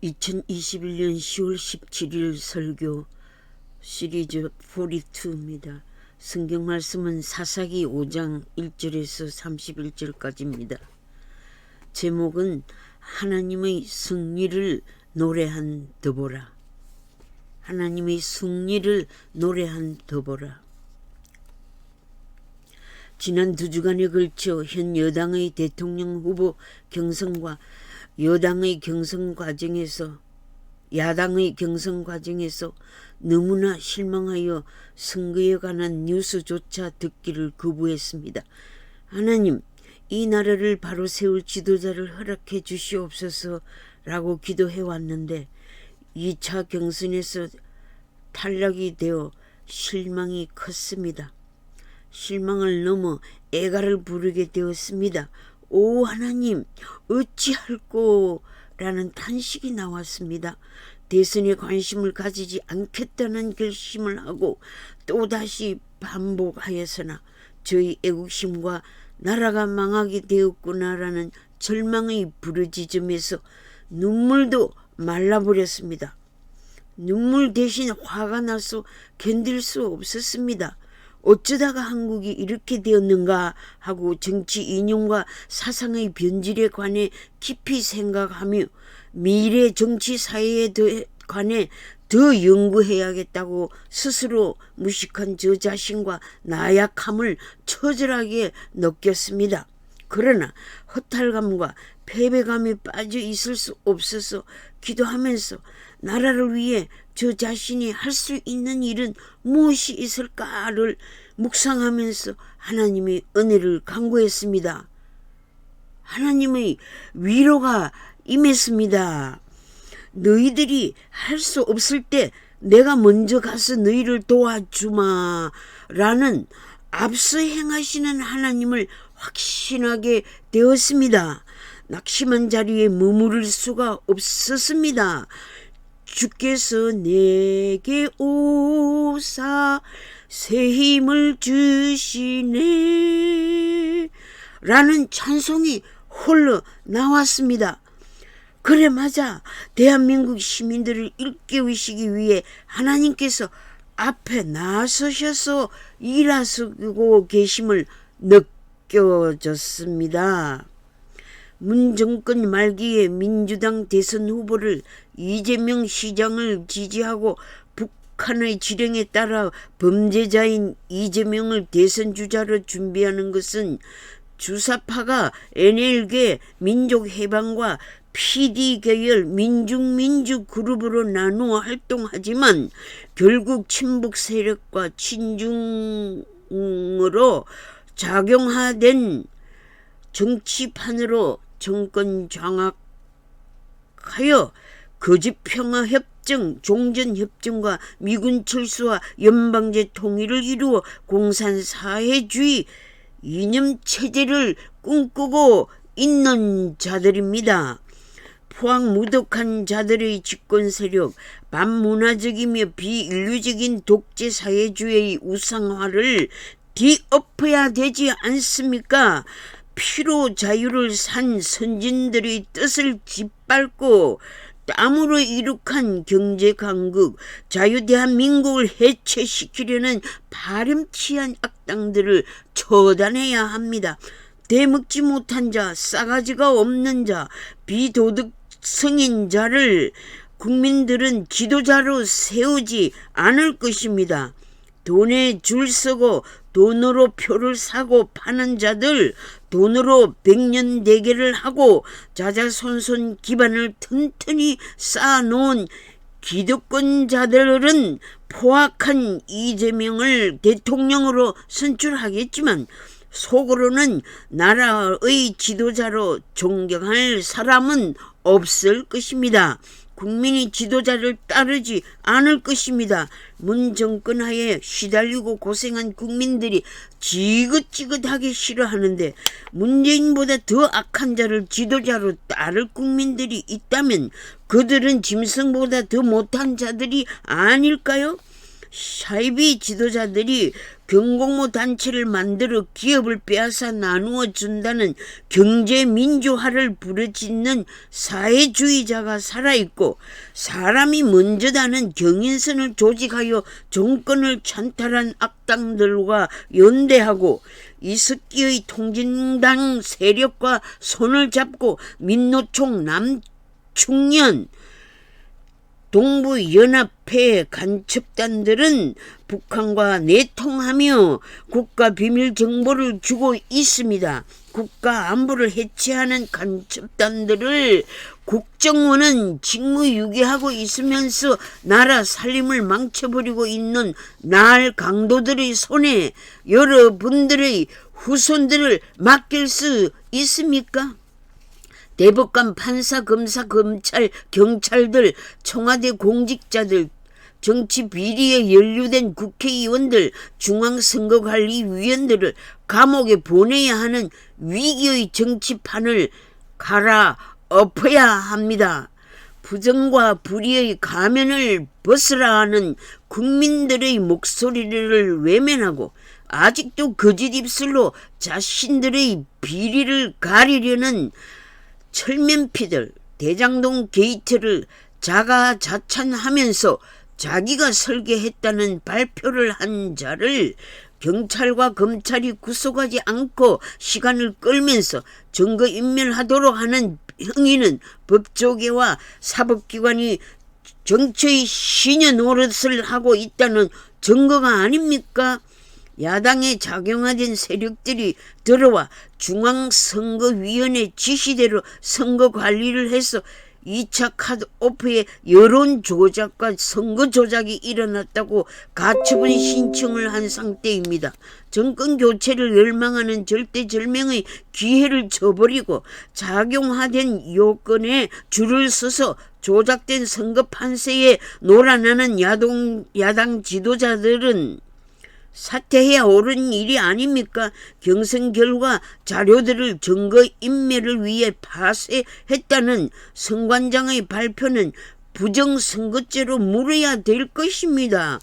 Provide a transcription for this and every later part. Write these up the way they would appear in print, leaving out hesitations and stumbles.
2021년 10월 17일 설교 시리즈 42입니다. 성경 말씀은 사사기 5장 1절에서 31절까지입니다. 제목은 하나님의 승리를 노래한 드보라. 하나님의 승리를 노래한 드보라. 지난 2주간에 걸쳐 현 여당의 대통령 후보 경선과 야당의 경선 과정에서 너무나 실망하여 선거에 관한 뉴스조차 듣기를 거부했습니다. 하나님, 이 나라를 바로 세울 지도자를 허락해 주시옵소서라고 기도해왔는데 2차 경선에서 탈락이 되어 실망이 컸습니다. 실망을 넘어 애가를 부르게 되었습니다. 오 하나님, 어찌할꼬? 라는 탄식이 나왔습니다. 대선에 관심을 가지지 않겠다는 결심을 하고 또다시 반복하여서나 저희 애국심과 나라가 망하게 되었구나라는 절망의 부르짖음에서 눈물도 말라버렸습니다. 눈물 대신 화가 나서 견딜 수 없었습니다. 어쩌다가 한국이 이렇게 되었는가 하고 정치 이념과 사상의 변질에 관해 깊이 생각하며 미래 정치 사회에 관해 더 연구해야겠다고 스스로 무식한 저 자신과 나약함을 처절하게 느꼈습니다. 그러나 허탈감과 패배감에 빠져 있을 수 없어서 기도하면서 나라를 위해 저 자신이 할 수 있는 일은 무엇이 있을까를 묵상하면서 하나님의 은혜를 간구했습니다. 하나님의 위로가 임했습니다. 너희들이 할 수 없을 때 내가 먼저 가서 너희를 도와주마 라는 앞서 행하시는 하나님을 확신하게 되었습니다. 낙심한 자리에 머무를 수가 없었습니다. 주께서 내게 오사 새 힘을 주시네 라는 찬송이 홀로 나왔습니다. 그래 맞아. 대한민국 시민들을 일깨우시기 위해 하나님께서 앞에 나서셔서 일하시고 계심을 느껴졌습니다. 문 정권 말기에 민주당 대선 후보를 이재명 시장을 지지하고 북한의 지령에 따라 범죄자인 이재명을 대선 주자로 준비하는 것은 주사파가 NL계 민족해방과 PD 계열 민중민주 그룹으로 나누어 활동하지만 결국 친북 세력과 친중으로 작용화된 정치판으로 정권 장악하여 거짓평화협정, 종전협정과 미군 철수와 연방제 통일을 이루어 공산사회주의 이념체제를 꿈꾸고 있는 자들입니다. 포악무덕한 자들의 집권세력, 반문화적이며 비인류적인 독재사회주의의 우상화를 뒤엎어야 되지 않습니까? 피로 자유를 산 선진들의 뜻을 짓밟고 땀으로 이룩한 경제강국, 자유대한민국을 해체시키려는 파렴치한 악당들을 처단해야 합니다. 대먹지 못한 자, 싸가지가 없는 자, 비도덕성인 자를 국민들은 지도자로 세우지 않을 것입니다. 돈에 줄 서고 돈으로 표를 사고 파는 자들, 돈으로 백년대계를 하고 자자손손 기반을 튼튼히 쌓아놓은 기득권자들은 포악한 이재명을 대통령으로 선출하겠지만 속으로는 나라의 지도자로 존경할 사람은 없을 것입니다. 국민이 지도자를 따르지 않을 것입니다. 문 정권 하에 시달리고 고생한 국민들이 지긋지긋하게 싫어하는데 문재인보다 더 악한 자를 지도자로 따를 국민들이 있다면 그들은 짐승보다 더 못한 자들이 아닐까요? 사이비 지도자들이 경공모 단체를 만들어 기업을 빼앗아 나누어 준다는 경제민주화를 부르짖는 사회주의자가 살아있고, 사람이 먼저다는 경인선을 조직하여 정권을 찬탈한 악당들과 연대하고 이석기의 통진당 세력과 손을 잡고 민노총 남충년 동부연합회 간첩단들은 북한과 내통하며 국가비밀정보를 주고 있습니다. 국가 안보를 해치하는 간첩단들을 국정원은 직무유기하고 있으면서 나라 살림을 망쳐버리고 있는 날 강도들의 손에 여러분들의 후손들을 맡길 수 있습니까? 대법관, 판사, 검사, 검찰, 경찰들, 청와대 공직자들, 정치 비리에 연루된 국회의원들, 중앙선거관리위원들을 감옥에 보내야 하는 위기의 정치판을 갈아엎어야 합니다. 부정과 불의의 가면을 벗으라 하는 국민들의 목소리를 외면하고 아직도 거짓 입술로 자신들의 비리를 가리려는 철면피들, 대장동 게이트를 자가자찬하면서 자기가 설계했다는 발표를 한 자를 경찰과 검찰이 구속하지 않고 시간을 끌면서 증거인멸하도록 하는 행위는 법조계와 사법기관이 정치의 신여 노릇을 하고 있다는 증거가 아닙니까? 야당에 작용하던 세력들이 들어와 중앙선거위원회 지시대로 선거관리를 해서 2차 컷오프의 여론조작과 선거조작이 일어났다고 가처분 신청을 한 상태입니다. 정권교체를 열망하는 절대절명의 기회를 저버리고 작용화된 요건에 줄을 서서 조작된 선거 판세에 놀아나는 야당 지도자들은 사퇴해야 옳은 일이 아닙니까? 경선 결과 자료들을 증거인멸을 위해 파쇄했다는 선관장의 발표는 부정선거죄로 물어야 될 것입니다.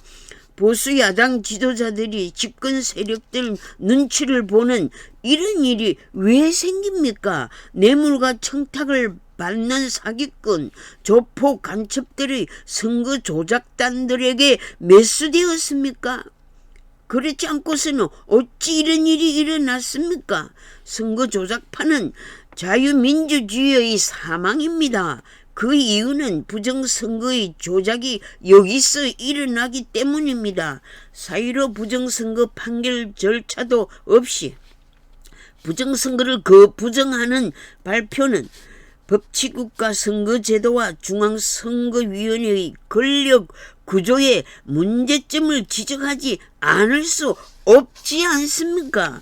보수 야당 지도자들이 집권 세력들 눈치를 보는 이런 일이 왜 생깁니까? 뇌물과 청탁을 받는 사기꾼, 조폭 간첩들의 선거 조작단들에게 매수되었습니까? 그렇지 않고서는 어찌 이런 일이 일어났습니까? 선거 조작파는 자유민주주의의 사망입니다. 그 이유는 부정선거의 조작이 여기서 일어나기 때문입니다. 4.15 부정선거 판결 절차도 없이 부정선거를 부정하는 발표는 법치국가 선거제도와 중앙선거위원회의 권력 구조의 문제점을 지적하지 않을 수 없지 않습니까?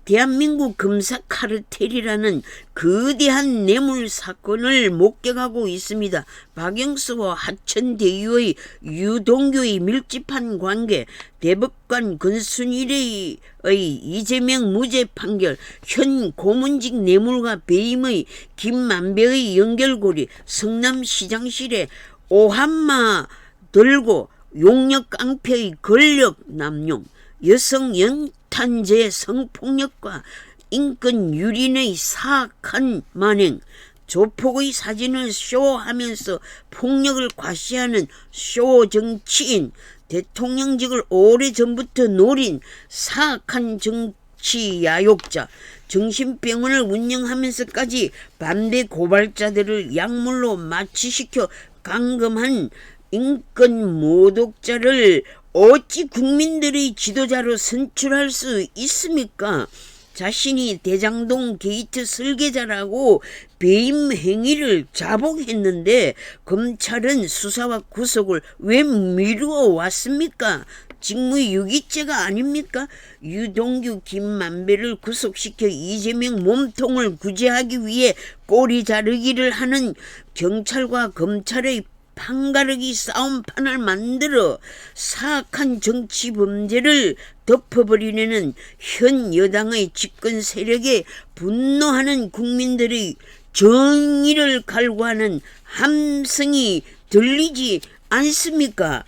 대한민국 검사 카르텔이라는 거대한 뇌물 사건을 목격하고 있습니다. 박영수와 하천대유의 유동규의 밀집한 관계, 대법관 권순일의 이재명 무죄 판결, 현 고문직 뇌물과 배임의 김만배의 연결고리, 성남시장실에 오한마 들고 용역 깡패의 권력 남용, 여성 연탄제 성폭력과 인권 유린의 사악한 만행, 조폭의 사진을 쇼하면서 폭력을 과시하는 쇼정치인, 대통령직을 오래전부터 노린 사악한 정치 야욕자, 정신병원을 운영하면서까지 반대 고발자들을 약물로 마취시켜 감금한 인권 모독자를 어찌 국민들의 지도자로 선출할 수 있습니까? 자신이 대장동 게이트 설계자라고 배임 행위를 자복했는데 검찰은 수사와 구속을 왜 미루어 왔습니까? 직무유기죄가 아닙니까? 유동규, 김만배를 구속시켜 이재명 몸통을 구제하기 위해 꼬리 자르기를 하는 경찰과 검찰의 판가르기 싸움판을 만들어 사악한 정치 범죄를 덮어버리려는 현 여당의 집권 세력에 분노하는 국민들의 정의를 갈구하는 함성이 들리지 않습니까?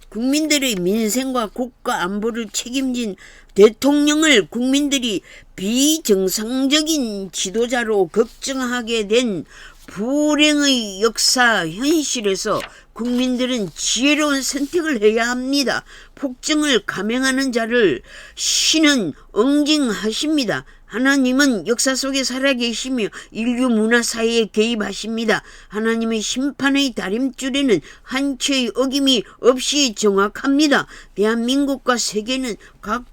국민들의 민생과 국가 안보를 책임진 대통령을 국민들이 비정상적인 지도자로 걱정하게 된 불행의 역사 현실에서 국민들은 지혜로운 선택을 해야 합니다. 폭정을 감행하는 자를 신은 응징하십니다. 하나님은 역사 속에 살아계시며 인류 문화사회에 개입하십니다. 하나님의 심판의 다림줄에는 한 치의 어김이 없이 정확합니다. 대한민국과 세계는 각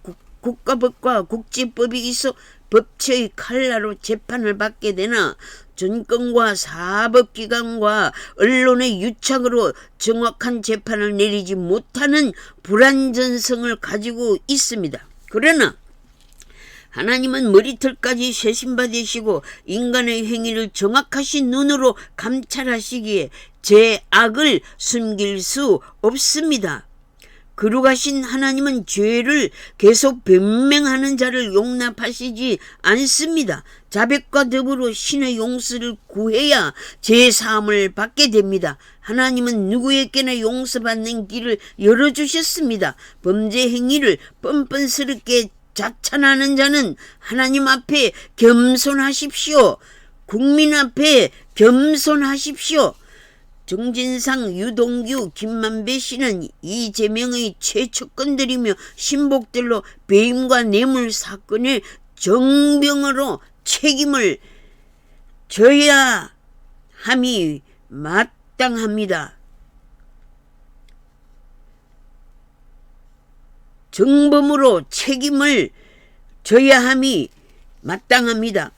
국가법과 국제법이 있어 법치의 칼라로 재판을 받게 되나 정권과 사법기관과 언론의 유착으로 정확한 재판을 내리지 못하는 불안전성을 가지고 있습니다. 그러나 하나님은 머리털까지 쇄신받으시고 인간의 행위를 정확하신 눈으로 감찰하시기에 제 악을 숨길 수 없습니다. 거룩하신 하나님은 죄를 계속 변명하는 자를 용납하시지 않습니다. 자백과 더불어 신의 용서를 구해야 죄사함을 받게 됩니다. 하나님은 누구에게나 용서받는 길을 열어주셨습니다. 범죄 행위를 뻔뻔스럽게 자찬하는 자는 하나님 앞에 겸손하십시오. 국민 앞에 겸손하십시오. 정진상, 유동규, 김만배 씨는 이재명의 최측근들이며 신복들로 배임과 뇌물 사건의 정병으로 책임을 져야 함이 마땅합니다. 정범으로 책임을 져야 함이 마땅합니다.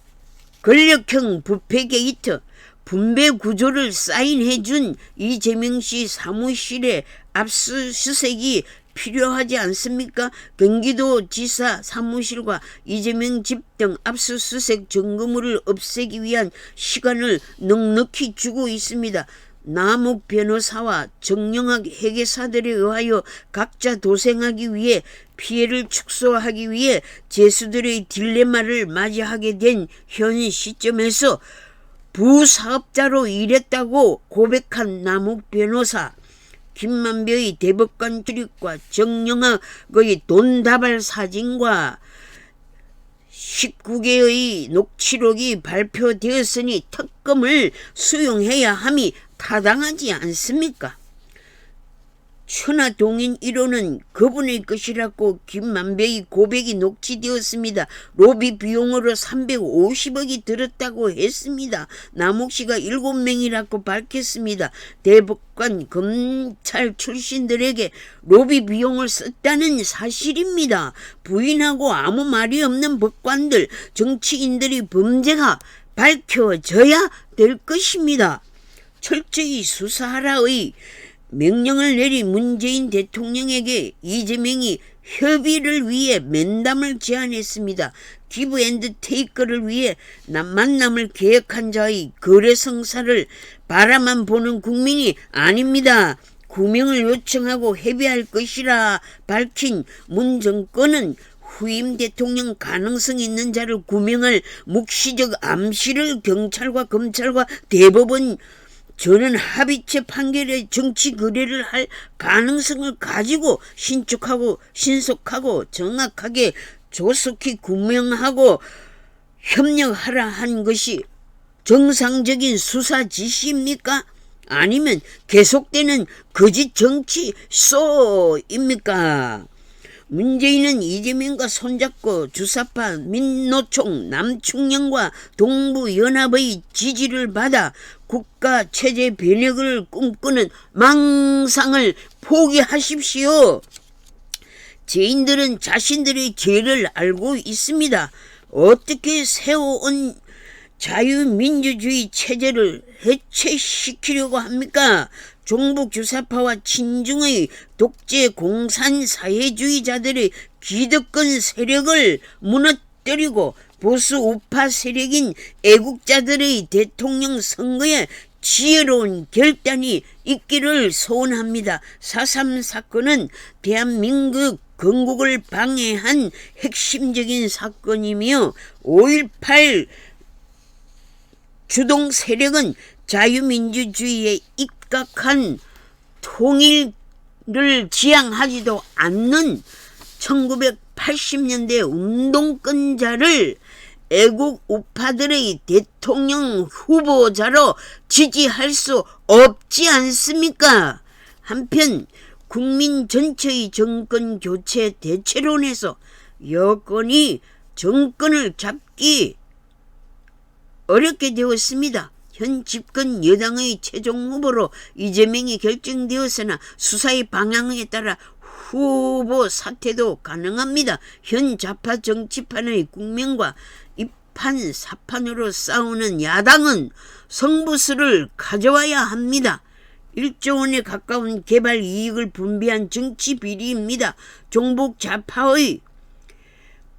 권력형 부패 게이트, 분배 구조를 사인해준 이재명 씨 사무실에 압수수색이 필요하지 않습니까? 경기도지사 사무실과 이재명 집 등 압수수색 증거물을 없애기 위한 시간을 넉넉히 주고 있습니다. 남욱 변호사와 정영학 회계사들에 의하여 각자 도생하기 위해 피해를 축소하기 위해 죄수들의 딜레마를 맞이하게 된 현 시점에서 부사업자로 일했다고 고백한 남욱 변호사, 김만배의 대법관 출입과 정영학의 돈다발 사진과 19개의 녹취록이 발표되었으니 특검을 수용해야 함이 타당하지 않습니까? 천하동인 1호는 그분의 것이라고 김만배의 고백이 녹취되었습니다. 로비 비용으로 350억이 들었다고 했습니다. 남욱 씨가 7명이라고 밝혔습니다. 대법관, 검찰 출신들에게 로비 비용을 썼다는 사실입니다. 부인하고 아무 말이 없는 법관들, 정치인들의 범죄가 밝혀져야 될 것입니다. 철저히 수사하라의 명령을 내린 문재인 대통령에게 이재명이 협의를 위해 면담을 제안했습니다. 기브앤테이크를 위해 만남을 계획한 자의 거래 성사를 바라만 보는 국민이 아닙니다. 구명을 요청하고 협의할 것이라 밝힌 문 정권은 후임 대통령 가능성 있는 자를 구명할 묵시적 암시를 경찰과 검찰과 대법원 저는 합의체 판결에 정치 거래를 할 가능성을 가지고 신속하고 정확하게 조속히 구명하고 협력하라 한 것이 정상적인 수사 지시입니까? 아니면 계속되는 거짓 정치 쇼입니까? 문재인은 이재명과 손잡고 주사파 민노총 남충령과 동부연합의 지지를 받아 국가체제 변혁을 꿈꾸는 망상을 포기하십시오. 죄인들은 자신들의 죄를 알고 있습니다. 어떻게 세워온 자유민주주의 체제를 해체시키려고 합니까? 종북 주사파와 친중의 독재 공산사회주의자들의 기득권 세력을 무너뜨리고 보수 우파 세력인 애국자들의 대통령 선거에 지혜로운 결단이 있기를 소원합니다. 4.3 사건은 대한민국 건국을 방해한 핵심적인 사건이며 5.18 주동 세력은 자유민주주의에 입각한 통일 지향하지도 않는 1980년대 운동권자를 애국 우파들의 대통령 후보자로 지지할 수 없지 않습니까? 한편 국민 전체의 정권 교체 대체론에서 여권이 정권을 잡기 어렵게 되었습니다. 현 집권 여당의 최종 후보로 이재명이 결정되었으나 수사의 방향에 따라 후보 사퇴도 가능합니다. 현 좌파 정치판의 국면과 이판 사판으로 싸우는 야당은 승부수를 가져와야 합니다. 1조 원에 가까운 개발 이익을 분배한 정치 비리입니다. 종북 좌파의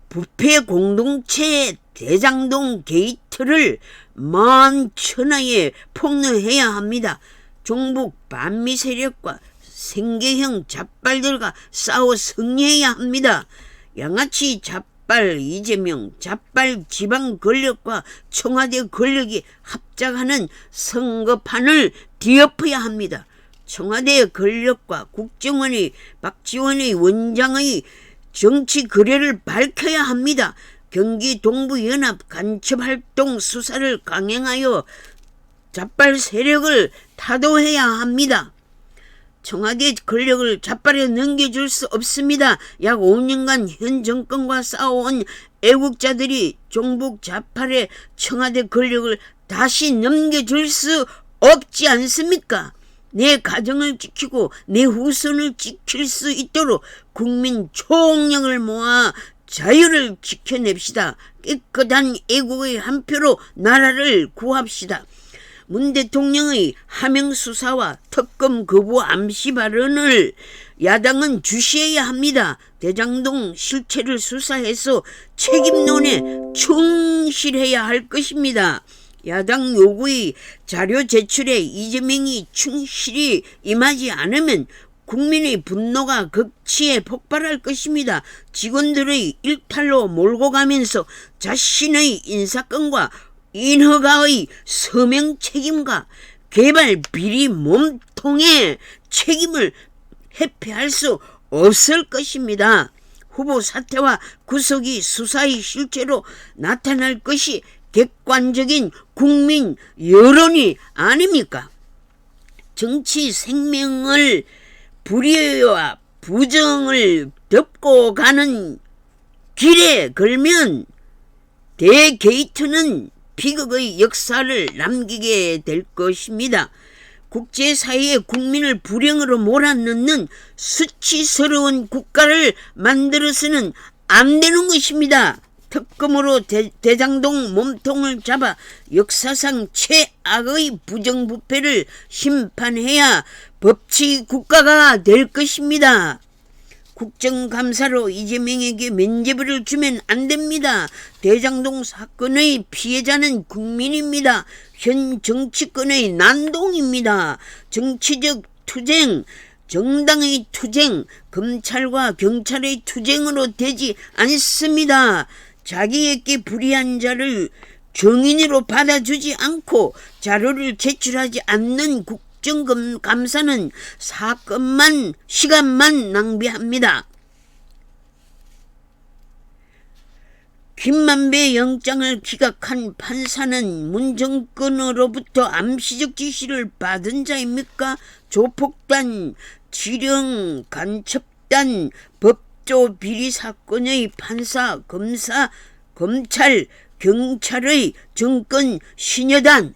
부패 공동체 대장동 게이트를 먼 천하에 폭로해야 합니다. 종북 반미 세력과 생계형 좌빨들과 싸워 승리해야 합니다. 양아치 좌빨 이재명, 좌빨 지방 권력과 청와대 권력이 합작하는 선거판을 뒤엎어야 합니다. 청와대 권력과 국정원의 박지원의 원장의 정치 거래를 밝혀야 합니다. 경기 동부연합 간첩활동 수사를 강행하여 좌빨 세력을 타도해야 합니다. 청와대 권력을 좌빨에 넘겨줄 수 없습니다. 약 5년간 현 정권과 싸워온 애국자들이 종북 좌빨의 청와대 권력을 다시 넘겨줄 수 없지 않습니까? 내 가정을 지키고 내 후손을 지킬 수 있도록 국민 총력을 모아 자유를 지켜냅시다. 깨끗한 애국의 한 표로 나라를 구합시다. 문 대통령의 하명 수사와 특검 거부 암시 발언을 야당은 주시해야 합니다. 대장동 실체를 수사해서 책임론에 충실해야 할 것입니다. 야당 요구의 자료 제출에 이재명이 충실히 임하지 않으면 국민의 분노가 극치에 폭발할 것입니다. 직원들의 일탈로 몰고 가면서 자신의 인사권과 인허가의 서명 책임과 개발 비리 몸통의 책임을 회피할 수 없을 것입니다. 후보 사퇴와 구속이 수사의 실체로 나타날 것이 객관적인 국민 여론이 아닙니까? 정치 생명을 불의와 부정을 덮고 가는 길에 걸면 대게이트는 비극의 역사를 남기게 될 것입니다. 국제사회의 국민을 불행으로 몰아넣는 수치스러운 국가를 만들어서는 안 되는 것입니다. 특검으로 대장동 몸통을 잡아 역사상 최악의 부정부패를 심판해야 법치 국가가 될 것입니다. 국정감사로 이재명에게 면죄부를 주면 안 됩니다. 대장동 사건의 피해자는 국민입니다. 현 정치권의 난동입니다. 정치적 투쟁, 정당의 투쟁, 검찰과 경찰의 투쟁으로 되지 않습니다. 자기에게 불의한 자를 정인으로 받아주지 않고 자료를 제출하지 않는 국정감사는 시간만 낭비합니다. 김만배 영장을 기각한 판사는 문정권으로부터 암시적 지시를 받은 자입니까? 조폭단, 지령, 간첩단, 법조 비리 사건의 판사, 검사, 검찰, 경찰의 정권 신여단,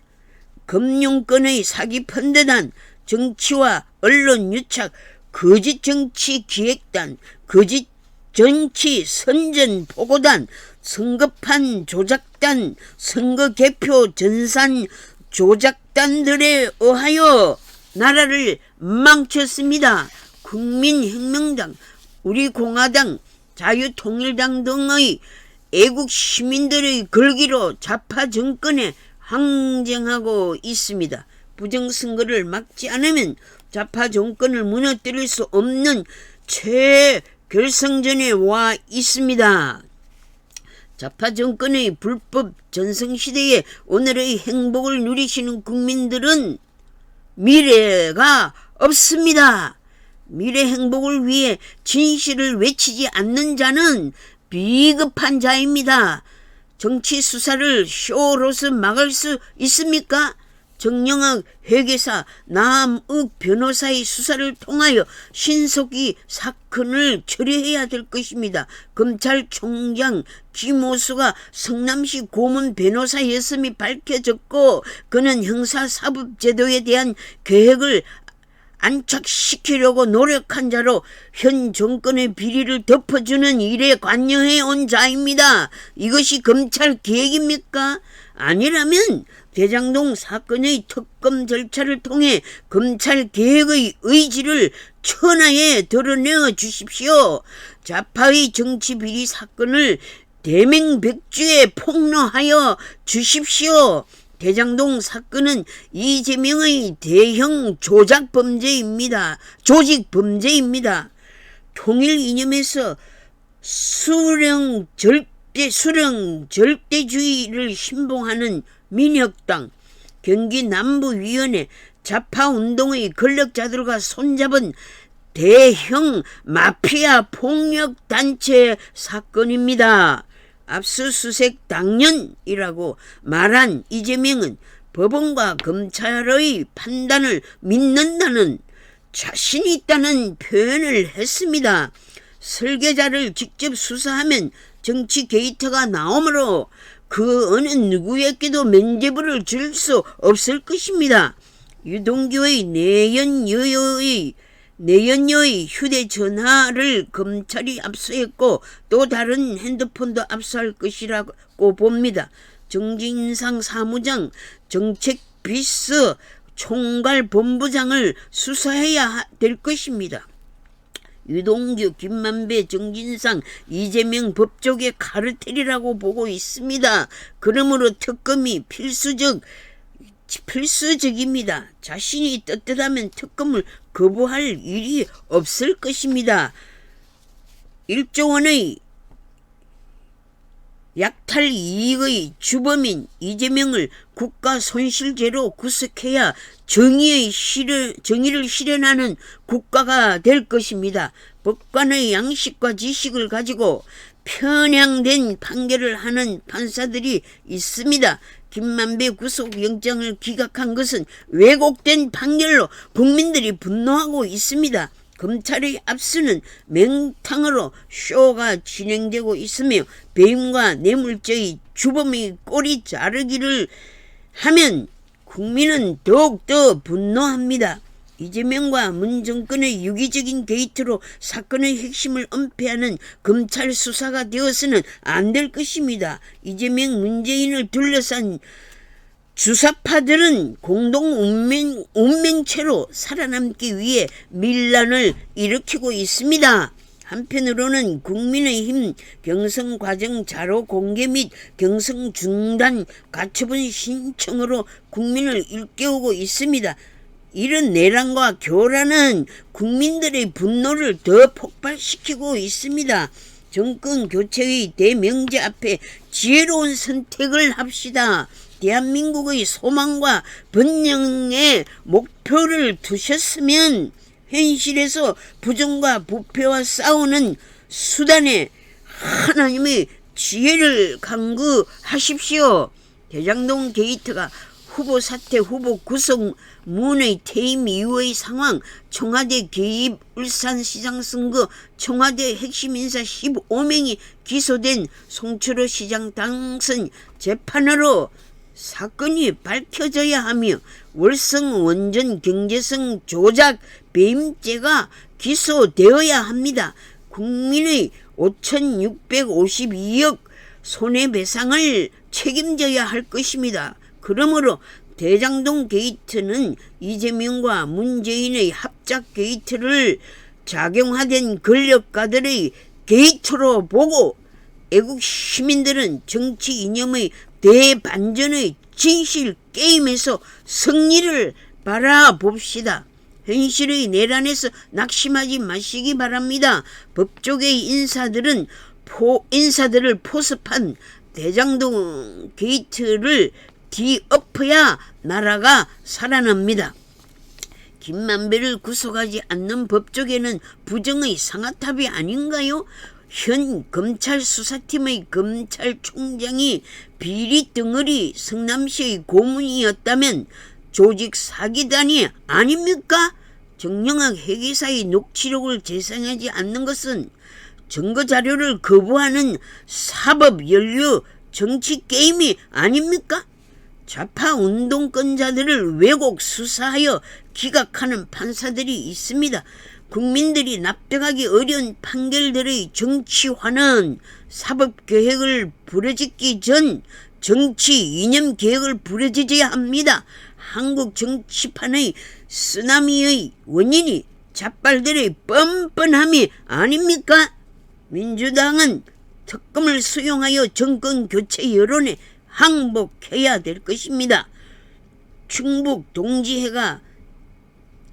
금융권의 사기 펀드단, 정치와 언론 유착, 거짓 정치 기획단, 거짓 정치 선전 보고단, 선거판 조작단, 선거 개표 전산 조작단들에 의하여 나라를 망쳤습니다. 국민혁명당, 우리공화당, 자유통일당 등의 애국 시민들의 걸기로 좌파 정권에 항쟁하고 있습니다. 부정선거를 막지 않으면 좌파 정권을 무너뜨릴 수 없는 최결성전에 와 있습니다. 좌파 정권의 불법 전성시대에 오늘의 행복을 누리시는 국민들은 미래가 없습니다. 미래 행복을 위해 진실을 외치지 않는 자는 비겁한 자입니다. 정치 수사를 쇼로서 막을 수 있습니까? 정영학 회계사, 남욱 변호사의 수사를 통하여 신속히 사건을 처리해야 될 것입니다. 검찰총장 김호수가 성남시 고문 변호사였음이 밝혀졌고 그는 형사사법제도에 대한 계획을 안착시키려고 노력한 자로 현 정권의 비리를 덮어주는 일에 관여해 온 자입니다. 이것이 검찰 계획입니까? 아니라면 대장동 사건의 특검 절차를 통해 검찰 개혁의 의지를 천하에 드러내어 주십시오. 좌파의 정치 비리 사건을 대명백주에 폭로하여 주십시오. 대장동 사건은 이재명의 대형 조직범죄입니다. 통일 이념에서 수령 절대주의를 신봉하는 민혁당, 경기 남부위원회, 좌파운동의 권력자들과 손잡은 대형 마피아 폭력단체 사건입니다. 압수수색 당연이라고 말한 이재명은 법원과 검찰의 판단을 믿는다는 자신이 있다는 표현을 했습니다. 설계자를 직접 수사하면 정치 게이트가 나오므로 그 어느 누구에게도 면죄부를 줄 수 없을 것입니다. 유동규의 내연녀의 휴대전화를 검찰이 압수했고 또 다른 핸드폰도 압수할 것이라고 봅니다. 정진상 사무장, 정책비서, 총괄본부장을 수사해야 될 것입니다. 유동규, 김만배, 정진상, 이재명 법조계 카르텔이라고 보고 있습니다. 그러므로 특검이 필수적입니다. 자신이 떳떳하면 특검을 거부할 일이 없을 것입니다. 1조 원의 약탈 이익의 주범인 이재명을 국가손실죄로 구속해야 정의를 실현하는 국가가 될 것입니다. 법관의 양식과 지식을 가지고 편향된 판결을 하는 판사들이 있습니다. 김만배 구속영장을 기각한 것은 왜곡된 판결로 국민들이 분노하고 있습니다. 검찰의 압수는 맹탕으로 쇼가 진행되고 있으며 배임과 뇌물죄의 주범의 꼬리 자르기를 하면 국민은 더욱더 분노합니다. 이재명과 문 정권의 유기적인 게이트로 사건의 핵심을 은폐하는 검찰 수사가 되어서는 안 될 것입니다. 이재명 문재인을 둘러싼 주사파들은 공동 운명체로 살아남기 위해 밀란을 일으키고 있습니다. 한편으로는 국민의힘 경선과정 자료 공개 및 경선 중단 가처분 신청으로 국민을 일깨우고 있습니다. 이런 내란과 교란은 국민들의 분노를 더 폭발시키고 있습니다. 정권 교체의 대명제 앞에 지혜로운 선택을 합시다. 대한민국의 소망과 번영의 목표를 두셨으면 현실에서 부정과 부패와 싸우는 수단에 하나님의 지혜를 간구하십시오. 대장동 게이트가 후보 사퇴, 후보 구속문의 퇴임 이후의 상황, 청와대 개입, 울산시장 선거, 청와대 핵심 인사 15명이 기소된 송철호 시장 당선 재판으로 사건이 밝혀져야 하며 월성 원전 경제성 조작 배임죄가 기소되어야 합니다. 국민의 5,652억 손해배상을 책임져야 할 것입니다. 그러므로 대장동 게이트는 이재명과 문재인의 합작 게이트를 작용하던 권력가들의 게이트로 보고 애국 시민들은 정치 이념의 대반전의 진실 게임에서 승리를 바라봅시다. 현실의 내란에서 낙심하지 마시기 바랍니다. 법조계의 인사들을 포섭한 대장동 게이트를 뒤엎어야 나라가 살아납니다. 김만배를 구속하지 않는 법조계는 부정의 상아탑이 아닌가요? 현 검찰 수사팀의 검찰총장이 비리 덩어리 성남시의 고문이었다면 조직 사기단이 아닙니까? 정영학 회계사의 녹취록을 재생하지 않는 것은 증거자료를 거부하는 사법연류 정치게임이 아닙니까? 좌파 운동권자들을 왜곡 수사하여 기각하는 판사들이 있습니다. 국민들이 납득하기 어려운 판결들의 정치화는 사법개혁을 부르짖기 전 정치 이념 개혁을 부르짖어야 합니다. 한국 정치판의 쓰나미의 원인이 좌빨들의 뻔뻔함이 아닙니까? 민주당은 특검을 수용하여 정권 교체 여론에 항복해야 될 것입니다. 충북 동지회가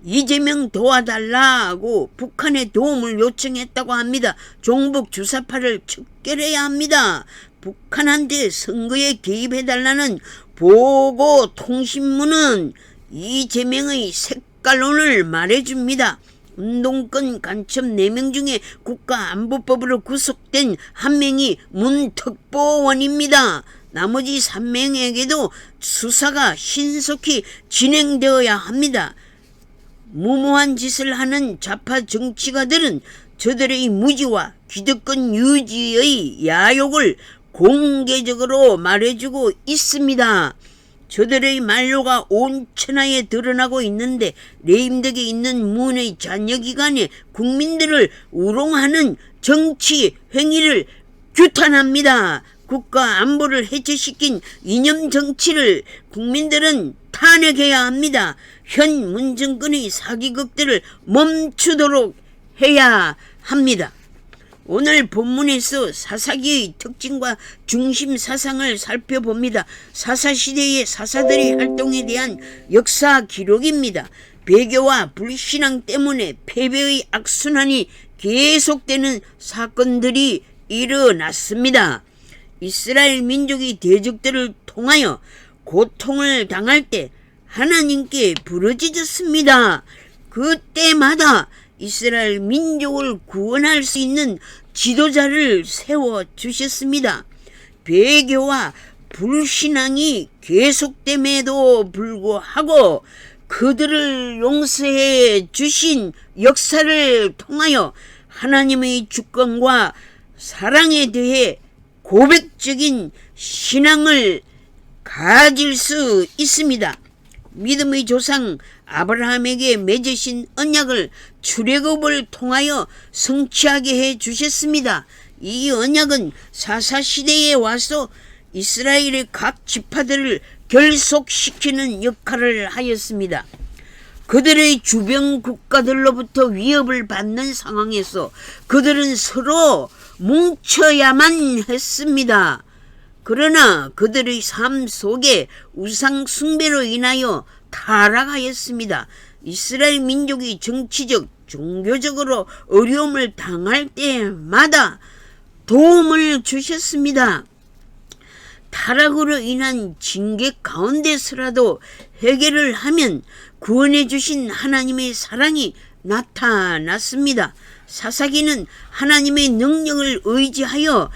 이재명 도와달라고 북한에 도움을 요청했다고 합니다. 종북 주사파를 척결해야 합니다. 북한한테 선거에 개입해달라는 보고통신문은 이재명의 색깔론을 말해줍니다. 운동권 간첩 4명 중에 국가안보법으로 구속된 1명이 문특보원입니다. 나머지 3명에게도 수사가 신속히 진행되어야 합니다. 무모한 짓을 하는 좌파 정치가들은 저들의 무지와 기득권 유지의 야욕을 공개적으로 말해주고 있습니다. 저들의 만료가 온 천하에 드러나고 있는데 레임덕에 있는 문의 잔여기관에 국민들을 우롱하는 정치 행위를 규탄합니다. 국가 안보를 해체시킨 이념 정치를 국민들은 탄핵해야 합니다. 현 문정권의 사기극들을 멈추도록 해야 합니다. 오늘 본문에서 사사기의 특징과 중심 사상을 살펴봅니다. 사사시대의 사사들의 활동에 대한 역사 기록입니다. 배교와 불신앙 때문에 패배의 악순환이 계속되는 사건들이 일어났습니다. 이스라엘 민족이 대적들을 통하여 고통을 당할 때 하나님께 부르짖었습니다. 그때마다 이스라엘 민족을 구원할 수 있는 지도자를 세워주셨습니다. 배교와 불신앙이 계속됨에도 불구하고 그들을 용서해 주신 역사를 통하여 하나님의 주권과 사랑에 대해 고백적인 신앙을 가질 수 있습니다. 믿음의 조상 아브라함에게 맺으신 언약을 출애굽을 통하여 성취하게 해 주셨습니다. 이 언약은 사사시대에 와서 이스라엘의 각 지파들을 결속시키는 역할을 하였습니다. 그들의 주변 국가들로부터 위협을 받는 상황에서 그들은 서로 뭉쳐야만 했습니다. 그러나 그들의 삶 속에 우상 숭배로 인하여 타락하였습니다. 이스라엘 민족이 정치적, 종교적으로 어려움을 당할 때마다 도움을 주셨습니다. 타락으로 인한 징계 가운데서라도 해결을 하면 구원해 주신 하나님의 사랑이 나타났습니다. 사사기는 하나님의 능력을 의지하여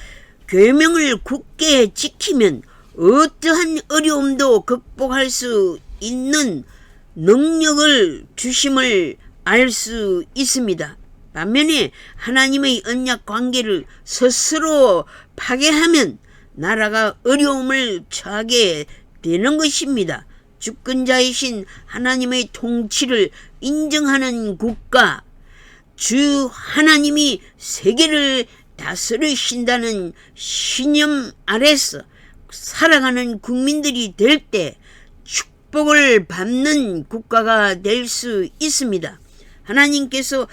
계명을 굳게 지키면 어떠한 어려움도 극복할 수 있는 능력을 주심을 알 수 있습니다. 반면에 하나님의 언약 관계를 스스로 파괴하면 나라가 어려움을 처하게 되는 것입니다. 주권자이신 하나님의 통치를 인정하는 국가, 주 하나님이 세계를 다스리신다는 신념 아래서 살아가는 국민들이 될 때 축복을 받는 국가가 될 수 있습니다. 하나님께서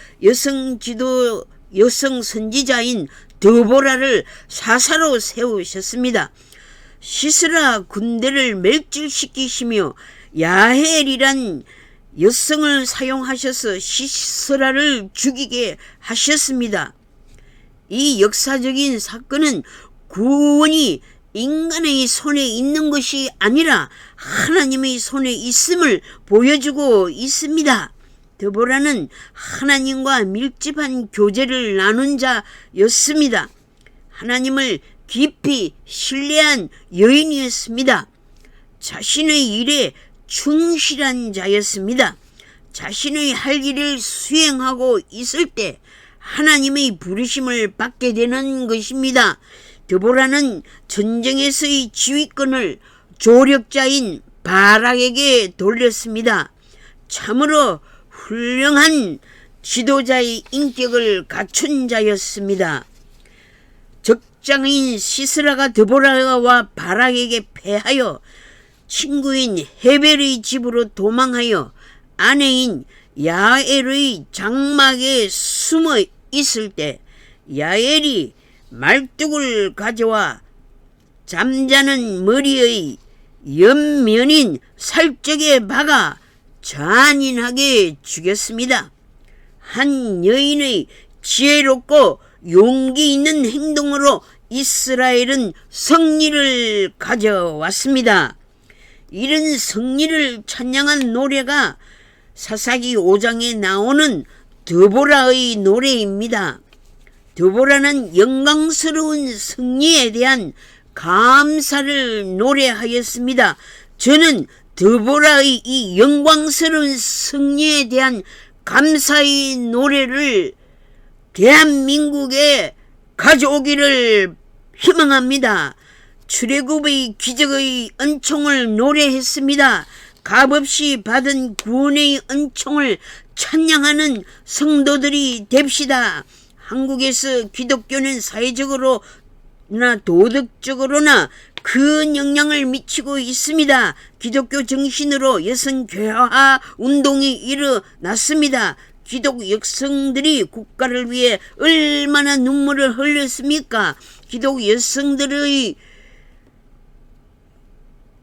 여성 선지자인 드보라를 사사로 세우셨습니다. 시스라 군대를 멸절시키시며 야헬이란 여성을 사용하셔서 시스라를 죽이게 하셨습니다. 이 역사적인 사건은 구원이 인간의 손에 있는 것이 아니라 하나님의 손에 있음을 보여주고 있습니다. 드보라는 하나님과 밀집한 교제를 나눈 자였습니다. 하나님을 깊이 신뢰한 여인이었습니다. 자신의 일에 충실한 자였습니다. 자신의 할 일을 수행하고 있을 때 하나님의 부르심을 받게 되는 것입니다. 드보라는 전쟁에서의 지휘권을 조력자인 바락에게 돌렸습니다. 참으로 훌륭한 지도자의 인격을 갖춘 자였습니다. 적장인 시스라가 드보라와 바락에게 패하여 친구인 헤벨의 집으로 도망하여 아내인 야엘의 장막에 숨어 있을 때 야엘이 말뚝을 가져와 잠자는 머리의 옆면인 살적에 박아 잔인하게 죽였습니다. 한 여인의 지혜롭고 용기 있는 행동으로 이스라엘은 승리를 가져왔습니다. 이런 승리를 찬양한 노래가 사사기 5장에 나오는 드보라의 노래입니다. 드보라는 영광스러운 승리에 대한 감사를 노래하였습니다. 저는 드보라의 이 영광스러운 승리에 대한 감사의 노래를 대한민국에 가져오기를 희망합니다. 출애굽의 기적의 은총을 노래했습니다. 값없이 받은 구원의 은총을 찬양하는 성도들이 됩시다. 한국에서 기독교는 사회적으로나 도덕적으로나 큰 영향을 미치고 있습니다. 기독교 정신으로 여성 개화 운동이 일어났습니다. 기독 여성들이 국가를 위해 얼마나 눈물을 흘렸습니까? 기독 여성들의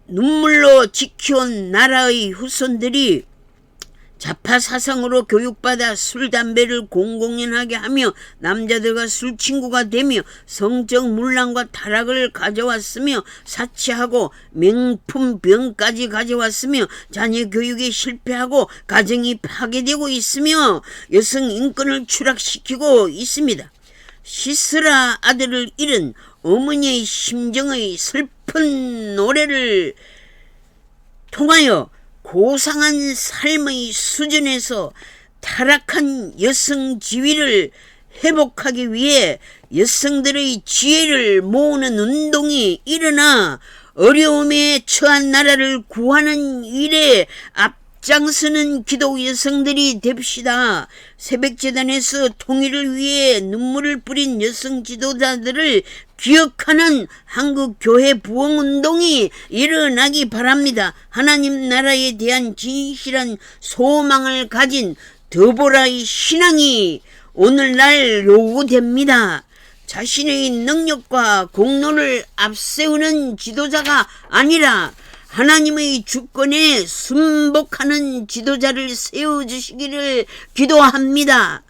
눈물로 지켜온 나라의 후손들이 자파사상으로 교육받아 술, 담배를 공공연하게 하며 남자들과 술친구가 되며 성적 문란과 타락을 가져왔으며 사치하고 명품병까지 가져왔으며 자녀 교육에 실패하고 가정이 파괴되고 있으며 여성 인권을 추락시키고 있습니다. 시스라 아들을 잃은 어머니의 심정의 슬픈 노래를 통하여 고상한 삶의 수준에서 타락한 여성 지위를 회복하기 위해 여성들의 지혜를 모으는 운동이 일어나 어려움에 처한 나라를 구하는 일에 앞장서는 기독 여성들이 됩시다. 새벽재단에서 통일을 위해 눈물을 뿌린 여성 지도자들을 기억하는 한국교회 부흥운동이 일어나기 바랍니다. 하나님 나라에 대한 진실한 소망을 가진 드보라의 신앙이 오늘날 요구됩니다. 자신의 능력과 공로를 앞세우는 지도자가 아니라 하나님의 주권에 순복하는 지도자를 세워주시기를 기도합니다.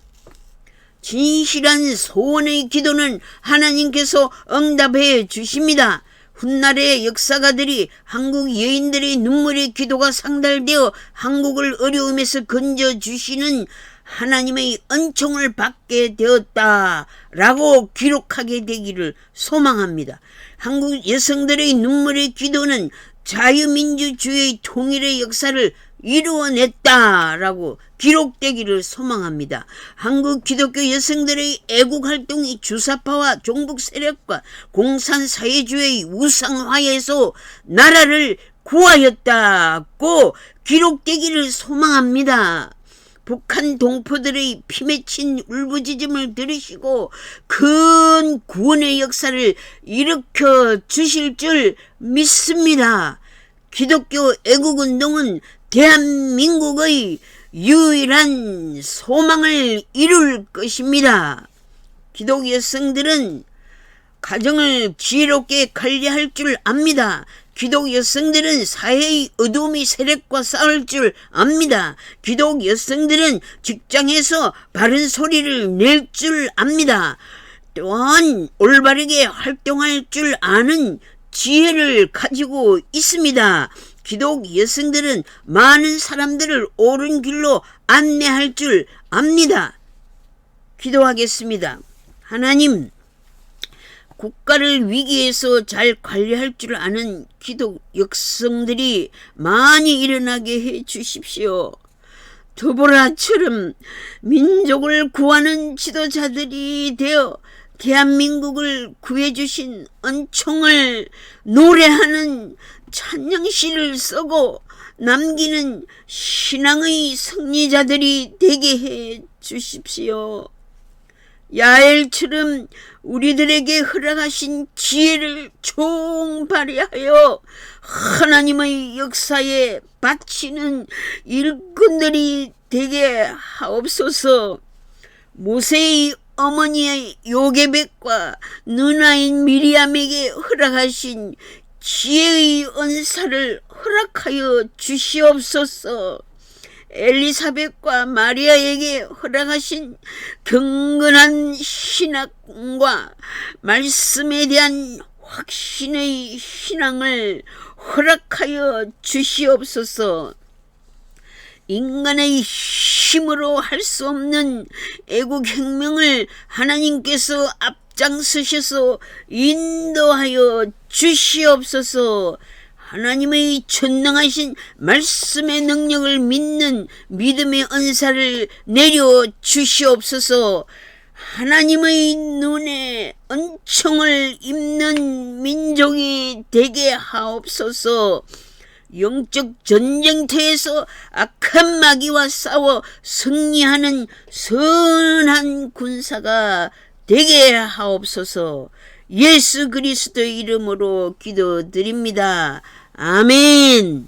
진실한 소원의 기도는 하나님께서 응답해 주십니다. 훗날의 역사가들이 한국 여인들의 눈물의 기도가 상달되어 한국을 어려움에서 건져주시는 하나님의 은총을 받게 되었다라고 기록하게 되기를 소망합니다. 한국 여성들의 눈물의 기도는 자유민주주의 통일의 역사를 이루어냈다라고 기록되기를 소망합니다. 한국 기독교 여성들의 애국활동이 주사파와 종북 세력과 공산사회주의 우상화에서 나라를 구하였다고 기록되기를 소망합니다. 북한 동포들의 피 맺힌 울부짖음을 들으시고 큰 구원의 역사를 일으켜 주실 줄 믿습니다. 기독교 애국운동은 대한민국의 유일한 소망을 이룰 것입니다. 기독 여성들은 가정을 지혜롭게 관리할 줄 압니다. 기독 여성들은 사회의 어두움의 세력과 싸울 줄 압니다. 기독 여성들은 직장에서 바른 소리를 낼 줄 압니다. 또한 올바르게 활동할 줄 아는 지혜를 가지고 있습니다. 기독 여성들은 많은 사람들을 옳은 길로 안내할 줄 압니다. 기도하겠습니다. 하나님, 국가를 위기에서 잘 관리할 줄 아는 기독 여성들이 많이 일어나게 해 주십시오. 드보라처럼 민족을 구하는 지도자들이 되어 대한민국을 구해주신 은총을 노래하는 찬양시를 쓰고 남기는 신앙의 승리자들이 되게 해 주십시오. 야엘처럼 우리들에게 허락하신 지혜를 총발휘하여 하나님의 역사에 바치는 일꾼들이 되게 하옵소서. 모세의 어머니의 요게벳과 누나인 미리암에게 허락하신 지혜의 은사를 허락하여 주시옵소서. 엘리사벳과 마리아에게 허락하신 경건한 신앙과 말씀에 대한 확신의 신앙을 허락하여 주시옵소서. 인간의 힘으로 할 수 없는 애국혁명을 하나님께서 앞장서셔서 인도하여 주시옵소서. 하나님의 전능하신 말씀의 능력을 믿는 믿음의 은사를 내려 주시옵소서. 하나님의 눈에 은총을 입는 민족이 되게 하옵소서. 영적 전쟁터에서 악한 마귀와 싸워 승리하는 선한 군사가 되게 하옵소서. 예수 그리스도의 이름으로 기도드립니다. 아멘.